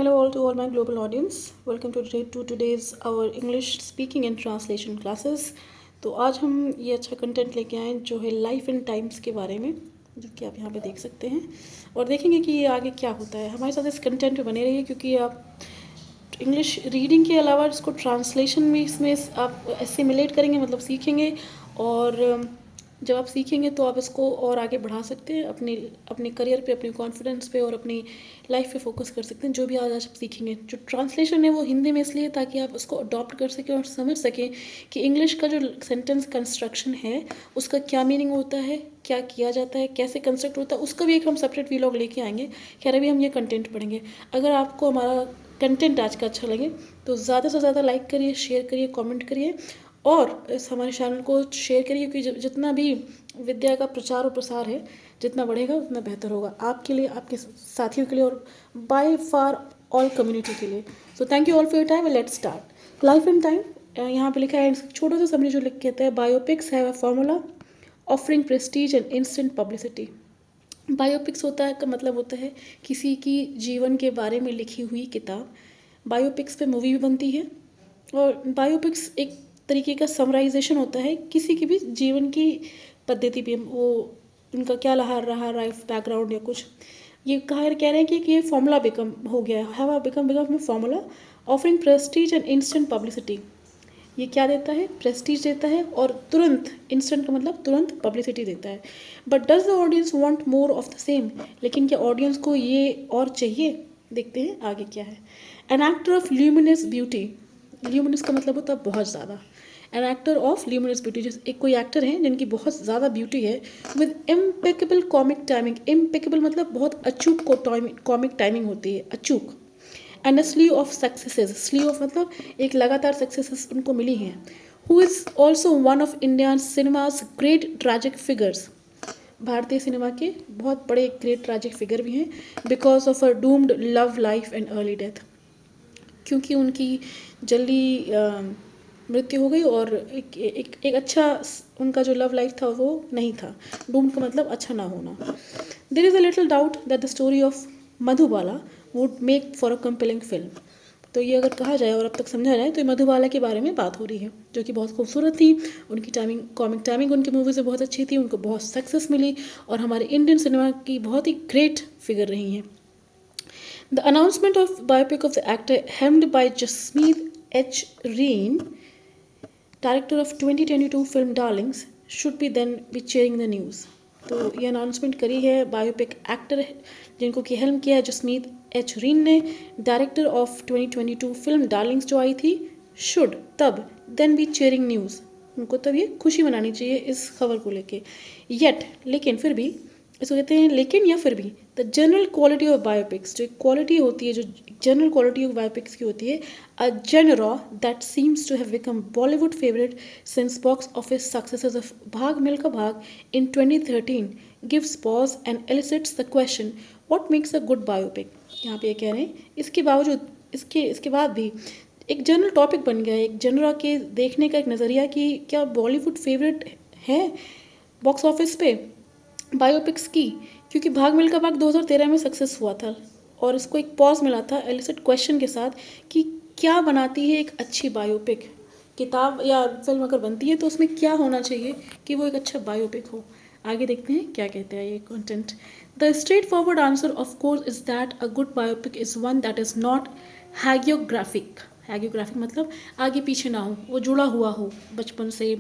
Hello all to all my global audience. Welcome to today's our English speaking and translation classes. तो आज हम ये अच्छा content लेके आए जो है लाइफ एंड टाइम्स के बारे में, जो कि आप यहाँ पे देख सकते हैं और देखेंगे कि ये आगे क्या होता है। हमारे साथ इस कंटेंट पे बने रहिए क्योंकि आप इंग्लिश रीडिंग के अलावा इसको ट्रांसलेशन भी इसमें आप एसिमुलेट करेंगे, मतलब सीखेंगे। और जब आप सीखेंगे तो आप इसको और आगे बढ़ा सकते हैं अपने अपने करियर पे, अपने कॉन्फिडेंस पे और अपनी लाइफ पे फोकस कर सकते हैं। जो भी आज आप सीखेंगे, जो ट्रांसलेशन है वो हिंदी में इसलिए ताकि आप उसको अडॉप्ट कर सकें और समझ सकें कि इंग्लिश का जो सेंटेंस कंस्ट्रक्शन है उसका क्या मीनिंग होता है, क्या किया जाता है, कैसे कंस्ट्रक्ट होता है। उसका भी एक हम सेपरेट वीलॉग लेके आएंगे। खैर अभी हम ये कंटेंट पढ़ेंगे। अगर आपको हमारा कंटेंट आज का अच्छा लगे तो ज़्यादा से ज़्यादा लाइक करिए, शेयर करिए, कमेंट करिए और इस हमारे चैनल को शेयर करिए, क्योंकि जितना भी विद्या का प्रचार और प्रसार है जितना बढ़ेगा उतना बेहतर होगा आपके लिए, आपके साथियों के लिए और बाय फार ऑल कम्युनिटी के लिए। So thank you all for your time. Let's start. Life and time यहाँ पे लिखा है, छोटा सा समरी जो लिख के कहता है, biopics have a formula offering Prestige and instant publicity. Biopics होता है का मतलब होता है किसी की जीवन के बारे में लिखी हुई किताब। बायोपिक्स पे मूवी भी बनती है और बायोपिक्स एक तरीके का समराइजेशन होता है किसी की भी जीवन की पद्धति पे, वो उनका क्या रहा लाइफ बैकग्राउंड या कुछ। ये कह रहे हैं कि ये फॉर्मूला बिकम हो गया, have become formula offering Prestige and instant publicity. ये क्या देता है? प्रेस्टीज देता है और तुरंत, इंस्टेंट का मतलब तुरंत पब्लिसिटी देता है। But does the audience want more of the same? लेकिन क्या ऑडियंस को ये और चाहिए? देखते हैं आगे क्या है। An actor of luminous beauty, luminous का मतलब होता है बहुत ज़्यादा। An actor of luminous beauty, जैसे एक कोई एक्टर हैं जिनकी बहुत ज़्यादा ब्यूटी है, with impeccable comic timing. Impeccable मतलब बहुत अचूक कॉमिक टाइमिंग होती है, अचूक। And a sleeve of successes, sleeve of मतलब एक लगातार सक्सेसेस उनको मिली हैं। Who is also one of Indian cinemas great tragic figures, भारतीय सिनेमा के बहुत बड़े ग्रेट ट्रैजिक फिगर भी हैं। Because of a doomed love life and early death, क्योंकि उनकी जल्दी मृत्यु हो गई और एक अच्छा उनका जो लव लाइफ था वो नहीं था। डूम्ड का मतलब अच्छा ना होना। There is a little doubt that the story of Madhubala would make for a compelling film. तो ये अगर कहा जाए और अब तक समझा जाए तो मधुबाला के बारे में बात हो रही है, जो कि बहुत खूबसूरत थी। उनकी टाइमिंग, कॉमिक टाइमिंग उनकी मूवी से बहुत अच्छी थी, उनको बहुत सक्सेस मिली और हमारे इंडियन सिनेमा की बहुत ही ग्रेट फिगर रही हैं। The announcement of biopic of the actor helmed by Jasmeet H. Reen, director of 2022 film Darlings, should be then be chairing the news. तो ये अनाउंसमेंट करी है बायोपिक एक्टर जिनको कि हेल्म किया है जसमीत एच रीन ने, डायरेक्टर ऑफ 2022 फिल्म डार्लिंग्स जो आई थी, शुड तब देन बी चेयरिंग न्यूज़, उनको तब ये खुशी मनानी चाहिए इस खबर को लेके। येट लेकिन फिर भी, इसको कहते हैं लेकिन या फिर भी, the general quality of biopics, जो क्वालिटी होती है, जो जनरल क्वालिटी ऑफ बायोपिक्स की होती है, a genre that seems to have become Bollywood favourite since box office successes of Bhaag Milkha Bhaag in 2013 gives pause and elicits the question what makes a good biopic. यहाँ पे ये कह रहे हैं इसके बावजूद, इसके बाद भी एक जनरल टॉपिक बन गया है, एक जनरा के देखने का एक नज़रिया कि क्या बॉलीवुड फेवरेट है बॉक्स ऑफिस पे बायोपिक्स की, क्योंकि भाग मिल्खा भाग 2013 में सक्सेस हुआ था और इसको एक पॉज मिला था एलिसिट क्वेश्चन के साथ कि क्या बनाती है एक अच्छी बायोपिक। किताब या फिल्म अगर बनती है तो उसमें क्या होना चाहिए कि वो एक अच्छा बायोपिक हो। आगे देखते हैं क्या कहते हैं ये content. The straightforward answer of course is that a good biopic is one that is not hagiographic. Hagiographic मतलब आगे पीछे ना हो, वो जुड़ा हुआ हो बचपन से,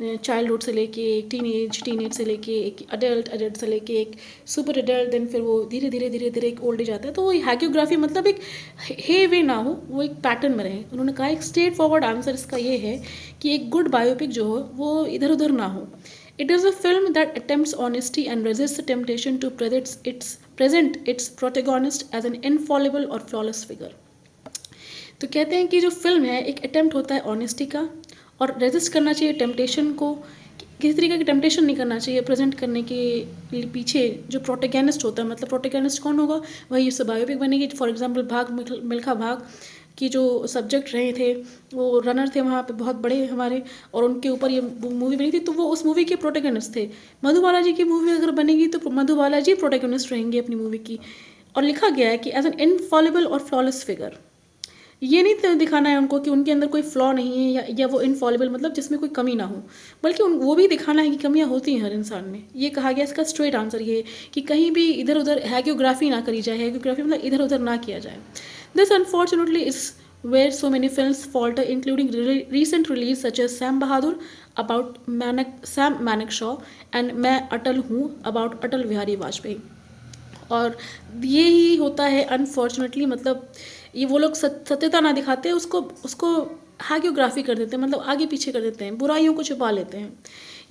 चाइल्डहुड से लेके एक टीनेज से लेके एक अडल्ट से लेके एक सुपर अडल्ट, देन फिर वो धीरे धीरे एक ओल्ड एज आता है। तो वो हैगियोग्राफी मतलब एक हे वे ना हो, वो एक पैटर्न में रहे। उन्होंने कहा एक स्ट्रेट फॉरवर्ड आंसर इसका ये है कि एक गुड बायोपिक जो हो वो इधर उधर ना हो। It is a film that attempts honesty and resist the temptation to present its protagonist as an infallible or flawless figure. तो कहते हैं कि जो फिल्म है एक अटेम्प्ट होता है ऑनेस्टी का और रेजिस्ट करना चाहिए टेम्पटेशन को, किसी तरीके की टेम्पटेशन नहीं करना चाहिए प्रेजेंट करने के पीछे जो प्रोटेगनिस्ट होता है। मतलब प्रोटेगनिस्ट कौन होगा? वही उससे बायोपिक बनेगी। फॉर एग्जांपल भाग मिल्खा भाग की जो सब्जेक्ट रहे थे वो रनर थे वहाँ पे बहुत बड़े हमारे, और उनके ऊपर ये मूवी बनी थी तो वो उस मूवी के प्रोटेगनिस्ट थे। मधुबाला जी की मूवी अगर बनेगी तो मधुबाला जी प्रोटेगनिस्ट रहेंगे अपनी मूवी की। और लिखा गया है कि एज एन इनफॉलिबल और फ्लॉलेस फिगर। ये नहीं दिखाना है उनको कि उनके अंदर कोई फ्लॉ नहीं है या वो इनफॉलिबल मतलब जिसमें कोई कमी ना हो, बल्कि वो भी दिखाना है कि कमियां होती हैं हर इंसान में। ये कहा गया, इसका स्ट्रेट आंसर ये है कि कहीं भी इधर उधर हैगियोग्राफी ना करी जाए, हैगियोग्राफी मतलब इधर उधर ना किया जाए। This unfortunately is where so many films falter, including recent release such as Sam Bahadur about Sam Manekshaw and मैं अटल हूँ about अटल बिहारी वाजपेयी। और ये ही होता है अनफॉर्चुनेटली, मतलब ये वो लोग सत्यता ना दिखाते हैं, उसको उसको हैगियोग्राफी कर देते हैं, मतलब आगे पीछे कर देते हैं, बुराइयों को छुपा लेते हैं।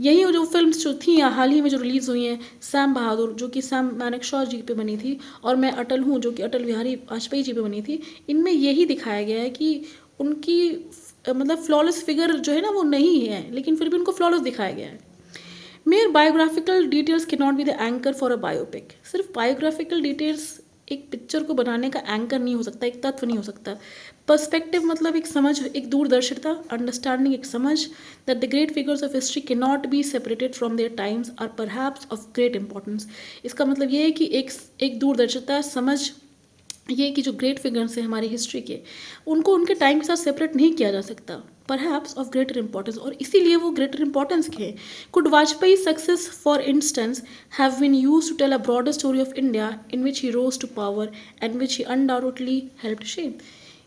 यही जो फिल्म्स जो थी या हाल ही में जो रिलीज़ हुई हैं, सैम बहादुर जो कि सैम मानेकशॉ जी पे बनी थी, और मैं अटल हूँ जो कि अटल बिहारी वाजपेयी जी पे बनी थी, इनमें यही दिखाया गया है कि उनकी मतलब फ्लॉलेस फिगर जो है ना वो नहीं है, लेकिन फिर भी उनको फ्लॉलेस दिखाया गया है। Mayor biographical details can not be the anchor for a biopic. सिर्फ बायोग्राफिकल डिटेल्स एक पिक्चर को बनाने का एंकर नहीं हो सकता, एक तत्व नहीं हो सकता। पर्सपेक्टिव मतलब एक समझ, एक दूरदर्शिता, अंडरस्टैंडिंग, एक समझ that the great figures of history can not be separated from their times are perhaps of great importance. इसका मतलब ये है कि एक दूरदर्शिता, समझ, ये कि जो ग्रेट फिगर्स हैं हमारी हिस्ट्री के, उनको उनके टाइम के साथ सेपरेट नहीं किया जा सकता, परहैप्स ऑफ ग्रेटर इंपॉर्टेंस। और इसीलिए वो ग्रेटर इंपॉर्टेंस के हैं। Could Vajpayee success for instance have been use to tell a broader story of India in which he rose to power and which he undoubtedly helped shape.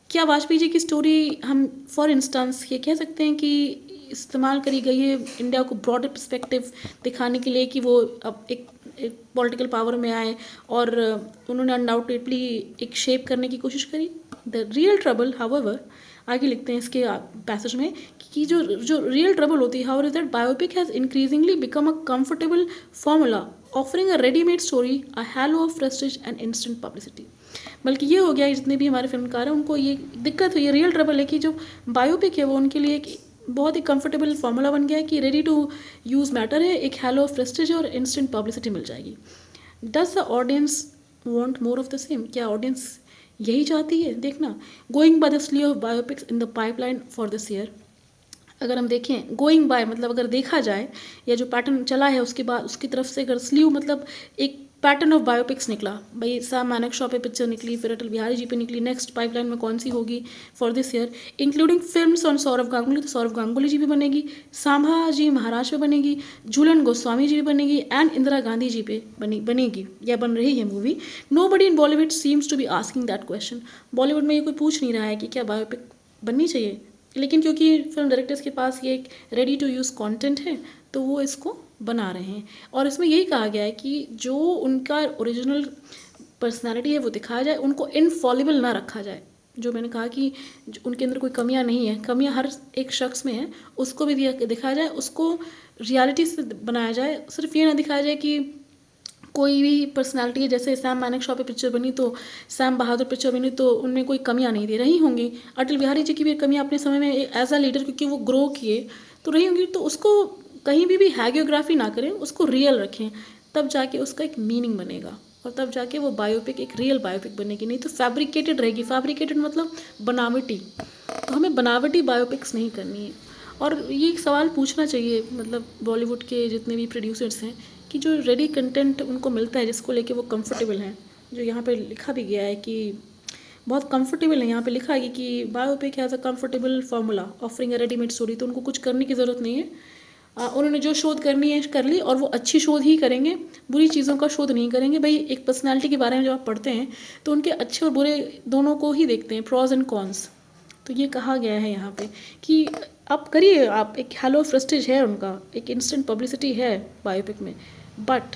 क्या वाजपेयी जी की story हम for instance ये कह सकते हैं कि इस्तेमाल करी गई है इंडिया को ब्रॉडर पर्सपेक्टिव दिखाने के लिए कि वो अब एक पॉलिटिकल पावर में आए और उन्होंने अनडाउटेडली एक शेप करने की कोशिश करी। द रियल ट्रबल हाउएवर, आगे लिखते हैं इसके पैसेज में कि जो जो रियल ट्रबल होती है, how is that biopic has increasingly become a comfortable formula offering a readymade story, a hello of Prestige and instant publicity. बल्कि ये हो गया जितने भी हमारे फिल्मकार हैं उनको ये दिक्कत हुई, ये रियल ट्रबल है कि जो बायोपिक है वो उनके लिए एक बहुत ही कंफर्टेबल फार्मूला बन गया है कि रेडी टू यूज़ मैटर है, एक हैलो ऑफ प्रेस्टीज और इंस्टेंट पब्लिसिटी मिल जाएगी। Does the audience want more of the same? क्या ऑडियंस यही चाहती है? देखना, going by the slew of biopics in the pipeline for this year. अगर हम देखें गोइंग बाय मतलब अगर देखा जाए या जो पैटर्न चला है उसके बाद उसकी तरफ से अगर स्लीव मतलब एक पैटर्न ऑफ बायोपिक्स निकला, भाई सैम मानेकशॉ पे पिक्चर निकली, फिर अटल बिहारी जी पे निकली, नेक्स्ट पाइपलाइन में कौन सी होगी for this year, including films on Sourav Ganguly, तो सौरव गांगुली जी भी बनेगी, सांभा जी महाराज पे बनेगी, झूलन गोस्वामी जी भी बनेगी, एंड इंदिरा गांधी जी पे बनेगी या बन रही है movie. Nobody in Bollywood seems to be asking that question. Bollywood में ये कोई पूछ नहीं रहा है कि क्या बायोपिक बननी चाहिए, लेकिन क्योंकि फिल्म डायरेक्टर्स के पास ये एक रेडी टू यूज़ कंटेंट है तो वो इसको बना रहे हैं। और इसमें यही कहा गया है कि जो उनका ओरिजिनल पर्सनालिटी है वो दिखाया जाए, उनको इनफॉलिबल ना रखा जाए। जो मैंने कहा कि उनके अंदर कोई कमियां नहीं है, कमियां हर एक शख्स में है, उसको भी दिखाया जाए, उसको रियलिटी से बनाया जाए। सिर्फ ये ना दिखाया जाए कि कोई भी पर्सनालिटी है, जैसे सैम मानेकशॉ पे पिक्चर बनी तो सैम बहादुर पिक्चर बनी तो उनमें कोई कमियां नहीं दे रही होंगी, अटल बिहारी जी की भी कमियां अपने समय में एज अ लीडर क्योंकि वो ग्रो किए तो रही होंगी। तो उसको कहीं भी हैगियोग्राफी ना करें, उसको रियल रखें, तब जाके उसका एक मीनिंग बनेगा और तब जाके वो बायोपिक एक रियल बायोपिक बनेगी। नहीं तो फैब्रिकेटेड रहेगी। फैब्रिकेटेड मतलब बनावटी, तो हमें बनावटी बायोपिक्स नहीं करनी है। और ये एक सवाल पूछना चाहिए मतलब बॉलीवुड के जितने भी प्रोड्यूसर्स हैं कि जो रेडी कंटेंट उनको मिलता है जिसको लेके वो कंफर्टेबल हैं, जो यहाँ पे लिखा भी गया है कि बहुत कंफर्टेबल है, यहाँ पे लिखा है कि biopic has a comfortable formula offering a readymade story, तो उनको कुछ करने की ज़रूरत नहीं है। उन्होंने जो शोध करनी है कर ली और वो अच्छी शोध ही करेंगे, बुरी चीज़ों का शोध नहीं करेंगे। भाई एक पर्सनैलिटी के बारे में जब आप पढ़ते हैं तो उनके अच्छे और बुरे दोनों को ही देखते हैं, प्रॉज एंड कॉन्स। तो ये कहा गया है यहाँ पे कि आप करिए, आप एक हैलो प्रेस्टीज है उनका, एक इंस्टेंट पब्लिसिटी है बायोपिक में, but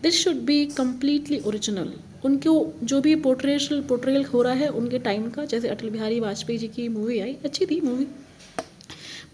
this should be completely original. उनको जो भी पोर्ट्रेयल हो रहा है उनके टाइम का, जैसे अटल बिहारी वाजपेयी जी की मूवी आई, अच्छी थी मूवी,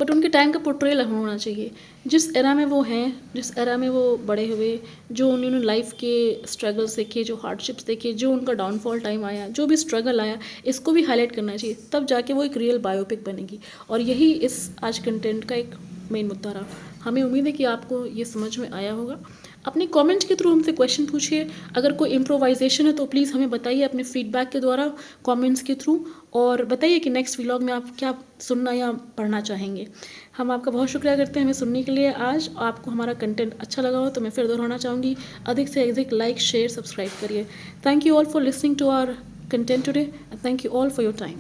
बट उनके टाइम का पोर्ट्रेयल होना चाहिए। जिस एरा में वो हैं, जिस एरा में वो बड़े हुए, जो उन्होंने लाइफ के स्ट्रगल्स देखे, जो हार्डशिप्स देखे, जो उनका डाउनफॉल टाइम आया, जो भी स्ट्रगल आया, इसको भी हाईलाइट करना चाहिए, तब जाके वो एक रियल बायोपिक बनेगी। और यही इस आज कंटेंट का एक मेन मुद्दा रहा। हमें उम्मीद है कि आपको ये समझ में आया होगा। अपने कमेंट्स के थ्रू हमसे क्वेश्चन पूछिए, अगर कोई इम्प्रोवाइजेशन है तो प्लीज़ हमें बताइए अपने फीडबैक के द्वारा कमेंट्स के थ्रू, और बताइए कि नेक्स्ट व्लॉग में आप क्या सुनना या पढ़ना चाहेंगे। हम आपका बहुत शुक्रिया करते हैं हमें सुनने के लिए। आज आपको हमारा कंटेंट अच्छा लगा हो तो मैं फिर दोहराना चाहूँगी, अधिक से अधिक लाइक, शेयर, सब्सक्राइब करिए। Thank you all for listening to our content today and thank you all for your time.